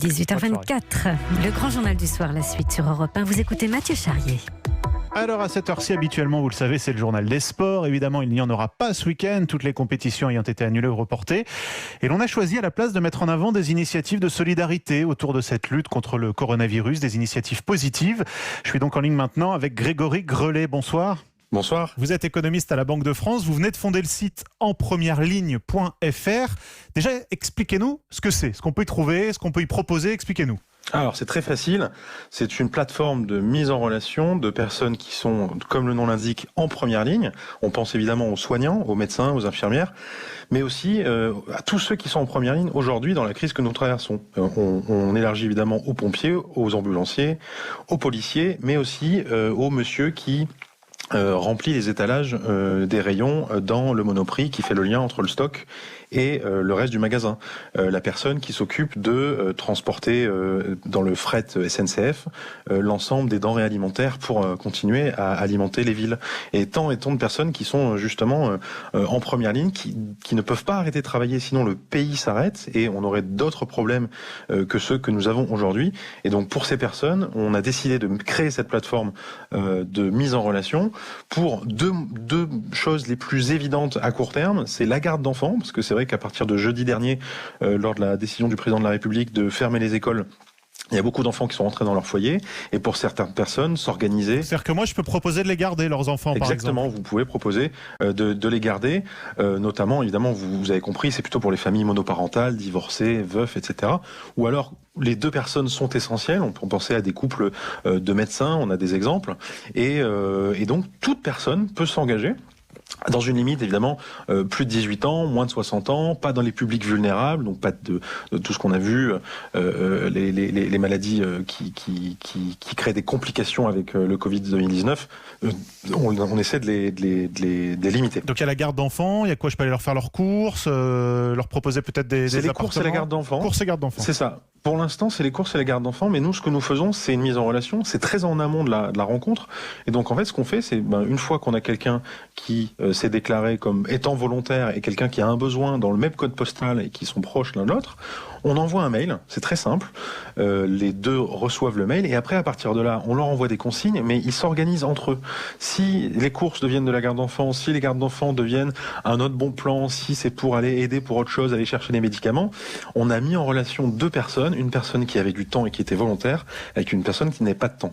18h24, le grand journal du soir, la suite sur Europe 1. Vous écoutez Mathieu Charrier. Alors à cette heure-ci, habituellement, vous le savez, c'est le journal des sports. Évidemment, il n'y en aura pas ce week-end, toutes les compétitions ayant été annulées ou reportées. Et l'on a choisi à la place de mettre en avant des initiatives de solidarité autour de cette lutte contre le coronavirus, des initiatives positives. Je suis donc en ligne maintenant avec Grégory Grelet. Bonsoir. Bonsoir. Vous êtes économiste à la Banque de France. Vous venez de fonder le site enpremiereligne.fr. Déjà, expliquez-nous ce que c'est, ce qu'on peut y trouver, ce qu'on peut y proposer. Expliquez-nous. Alors c'est très facile, c'est une plateforme de mise en relation de personnes qui sont, comme le nom l'indique, en première ligne. On pense évidemment aux soignants, aux médecins, aux infirmières, mais aussi à tous ceux qui sont en première ligne aujourd'hui dans la crise que nous traversons. On élargit évidemment aux pompiers, aux ambulanciers, aux policiers, mais aussi aux monsieur qui remplit les étalages des rayons dans le Monoprix qui fait le lien entre le stock et le reste du magasin. La personne qui s'occupe de transporter dans le fret SNCF l'ensemble des denrées alimentaires pour continuer à alimenter les villes. Et tant de personnes qui sont justement en première ligne, qui ne peuvent pas arrêter de travailler, sinon le pays s'arrête et on aurait d'autres problèmes que ceux que nous avons aujourd'hui. Et donc pour ces personnes, on a décidé de créer cette plateforme de mise en relation pour deux choses les plus évidentes à court terme. C'est la garde d'enfants, parce que c'est vrai qu'à partir de jeudi dernier, lors de la décision du président de la République de fermer les écoles, il y a beaucoup d'enfants qui sont rentrés dans leur foyer, et pour certaines personnes, s'organiser. C'est-à-dire que moi, je peux proposer de les garder, leurs enfants, par exemple. Exactement, vous pouvez proposer de les garder, notamment, évidemment, vous avez compris, c'est plutôt pour les familles monoparentales, divorcées, veufs, etc. Ou alors, les deux personnes sont essentielles, on peut penser à des couples de médecins, on a des exemples, et donc toute personne peut s'engager. Dans une limite, évidemment, plus de 18 ans, moins de 60 ans, pas dans les publics vulnérables, donc pas de tout ce qu'on a vu, les maladies qui créent des complications avec le Covid 2019, on essaie de les limiter. Donc il y a la garde d'enfants, il y a quoi? Je peux aller leur faire leurs courses, leur proposer peut-être des appartements. Courses et la garde d'enfants. Courses et garde d'enfants. C'est ça. Pour l'instant, c'est les courses et la garde d'enfants, mais nous, ce que nous faisons, c'est une mise en relation, c'est très en amont de la rencontre. Et donc, en fait, ce qu'on fait, c'est une fois qu'on a quelqu'un qui s'est déclaré comme étant volontaire et quelqu'un qui a un besoin dans le même code postal et qui sont proches l'un de l'autre, on envoie un mail, c'est très simple, les deux reçoivent le mail et après, à partir de là, on leur envoie des consignes, mais ils s'organisent entre eux. Si les courses deviennent de la garde d'enfants, si les gardes d'enfants deviennent un autre bon plan, si c'est pour aller aider pour autre chose, aller chercher des médicaments, on a mis en relation deux personnes, une personne qui avait du temps et qui était volontaire, avec une personne qui n'avait pas de temps.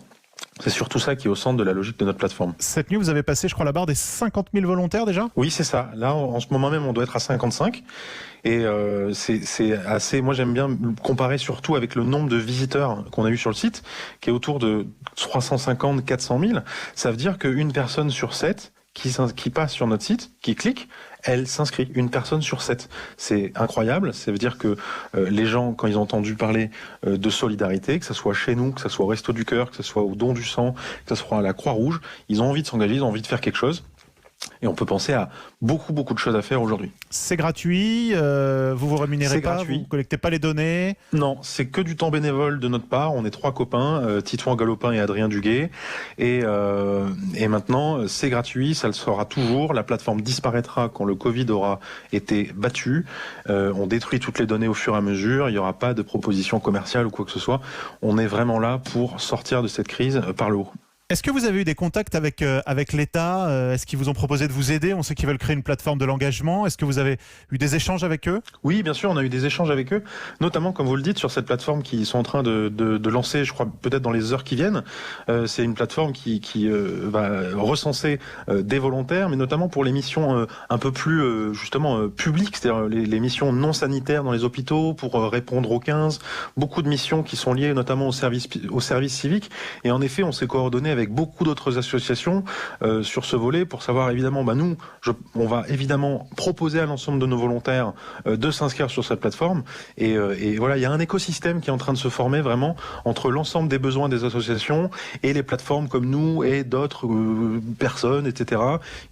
C'est surtout ça qui est au centre de la logique de notre plateforme. Cette nuit, vous avez passé, je crois, la barre des 50 000 volontaires déjà ? Oui, c'est ça. Là, en ce moment même, on doit être à 55. Et c'est assez... Moi, j'aime bien comparer surtout avec le nombre de visiteurs qu'on a eu sur le site, qui est autour de 350-400 000. Ça veut dire qu'une personne sur 7 qui passe sur notre site, qui clique, elle s'inscrit, une personne sur 7. C'est incroyable, ça veut dire que les gens, quand ils ont entendu parler de solidarité, que ce soit chez nous, que ce soit au Resto du Cœur, que ce soit au Don du Sang, que ce soit à la Croix-Rouge, ils ont envie de s'engager, ils ont envie de faire quelque chose. Et on peut penser à beaucoup de choses à faire aujourd'hui. C'est gratuit, vous rémunérez pas, gratuit. Vous collectez pas les données? Non, c'est que du temps bénévole de notre part. On est trois copains, Titouan Galopin et Adrien Duguay. Et maintenant, c'est gratuit, ça le sera toujours. La plateforme disparaîtra quand le Covid aura été battu. On détruit toutes les données au fur et à mesure. Il n'y aura pas de proposition commerciale ou quoi que ce soit. On est vraiment là pour sortir de cette crise par le haut. Est-ce que vous avez eu des contacts avec l'État? Est-ce qu'ils vous ont proposé de vous aider? On sait qu'ils veulent créer une plateforme de l'engagement. Est-ce que vous avez eu des échanges avec eux? Oui, bien sûr, on a eu des échanges avec eux, notamment, comme vous le dites, sur cette plateforme qu'ils sont en train de lancer, je crois, peut-être dans les heures qui viennent. C'est une plateforme qui va recenser des volontaires, mais notamment pour les missions un peu plus, justement, publiques, c'est-à-dire les missions non sanitaires dans les hôpitaux, pour répondre aux 15. Beaucoup de missions qui sont liées notamment au service civique. Et en effet, on s'est coordonné avec beaucoup d'autres associations sur ce volet pour savoir évidemment, on va évidemment proposer à l'ensemble de nos volontaires de s'inscrire sur cette plateforme et voilà, il y a un écosystème qui est en train de se former vraiment entre l'ensemble des besoins des associations et les plateformes comme nous et d'autres personnes, etc.,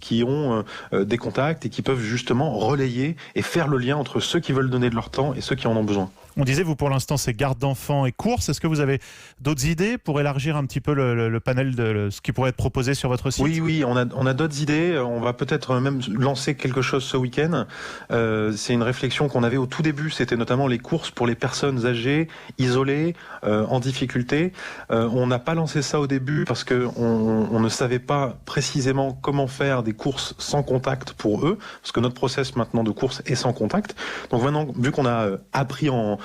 qui ont des contacts et qui peuvent justement relayer et faire le lien entre ceux qui veulent donner de leur temps et ceux qui en ont besoin. On disait, vous pour l'instant, c'est garde d'enfants et courses. Est-ce que vous avez d'autres idées pour élargir un petit peu le panel de ce qui pourrait être proposé sur votre site? Oui, on a d'autres idées. On va peut-être même lancer quelque chose ce week-end. C'est une réflexion qu'on avait au tout début. C'était notamment les courses pour les personnes âgées, isolées, en difficulté. On n'a pas lancé ça au début parce que on ne savait pas précisément comment faire des courses sans contact pour eux, parce que notre process maintenant de course est sans contact. Donc maintenant, vu qu'on a appris en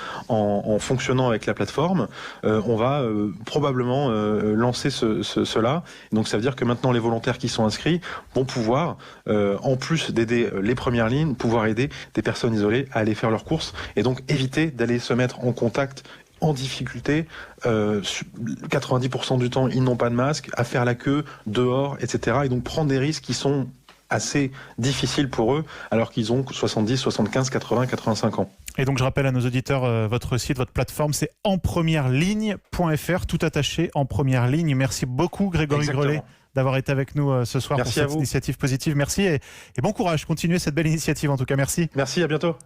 fonctionnant avec la plateforme, on va probablement lancer cela. Donc ça veut dire que maintenant les volontaires qui sont inscrits vont pouvoir, en plus d'aider les premières lignes, pouvoir aider des personnes isolées à aller faire leurs courses et donc éviter d'aller se mettre en contact en difficulté, 90% du temps ils n'ont pas de masque, à faire la queue dehors, etc. Et donc prendre des risques qui sont assez difficiles pour eux alors qu'ils ont 70, 75, 80, 85 ans. Et donc je rappelle à nos auditeurs votre site, votre plateforme, c'est enpremiereligne.fr, tout attaché, en première ligne. Merci beaucoup Grégory Grelet d'avoir été avec nous ce soir. Merci pour cette initiative positive. Merci et bon courage, continuez cette belle initiative en tout cas. Merci. Merci, à bientôt.